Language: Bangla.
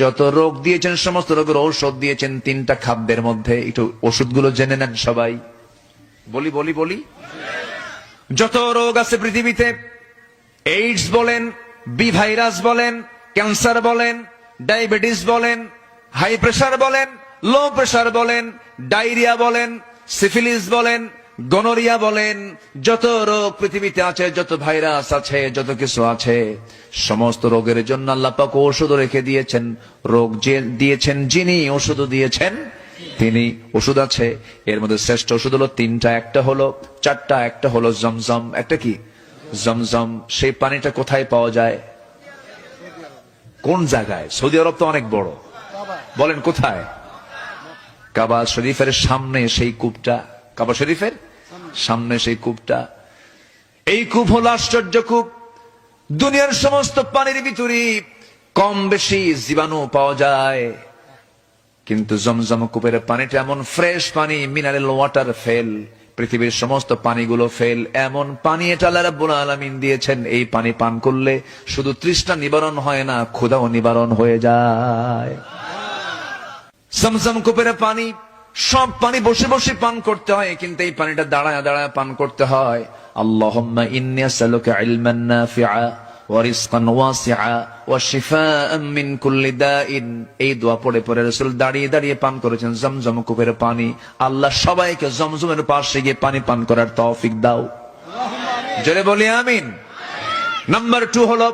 যত রোগ দিয়েছেন সমস্ত রোগের ঔষধ দিয়েছেন তিনটা খাদ্যের মধ্যে। একটু ওষুধগুলো জেনে নেন সবাই। বলি বলি বলি যত রোগ আছে পৃথিবীতে, এইডস বলেন, বি ভাইরাস বলেন, ক্যান্সার বলেন, ডায়াবেটিস বলেন, হাই প্রেসার বলেন, লো প্রেসার বলেন, ডায়রিয়া বলেন, সিফিলিস বলেন, গনোরিয়া বলেন, যত রোগ পৃথিবীতে আছে, যত ভাইরাস আছে, যত কিছু আছে, সমস্ত রোগের জন্য আল্লাহ পাক ঔষধ রেখে দিয়েছেন। রোগ যে দিয়েছেন যিনি, ওষুধ দিয়েছেন তিনি। ওষুধ আছে, এর মধ্যে শ্রেষ্ঠ ওষুধ হলো তিনটা। একটা হলো চারটা, একটা হলো জমজম। একটা কি? জমজম। সেই পানিটা কোথায় পাওয়া যায়? কোন জায়গায়? সৌদি আরব তো অনেক বড়, বলেন কোথায়? কাবা শরীফের সামনে সেই কূপটা। কাবা শরীফের সামনে সেই কূপটা। এই কূপ হলো আশ্চর্য কূপ। দুনিয়ার সমস্ত পানির ভিতরে কম বেশি জীবাণু পাওয়া যায়, কিন্তু জমজম কূপের পানিটা এমন ফ্রেশ পানি, মিনারেল ওয়াটার ফেল। পৃথিবীর সমস্ত পানিগুলো ফেল। এমন পানি এটা আল্লাহ রাব্বুল আলামিন দিয়েছেন, এই পানি পান করলে শুধু তৃষ্ণা নিবারণ হয় না, ক্ষুধাও নিবারণ হয়ে যায়। জমজম কূপের পানি, সব পানি বসে বসে পান করতে হয়, কিন্তু এই পানিটা দাঁড়ায় দাঁড়ায় পান করতে হয়। আল্লাহুম্মা ইন্নী আসআলুকা ইলমান নাফিআ ওয়া রিজকান ওয়াসিআ ওয়া শিফাআন মিন কুল্লি দাইন। এই দোয়া পড়ে পড়ে রাসূল দাঁড়িয়ে দাঁড়িয়ে পান করেছেন জমজম কূপের পানি। আল্লাহ সবাইকে জমজমের পাশে গিয়ে পানি পান করার তৌফিক দাও। জোরে বলি আমিন। নাম্বার 2 হলো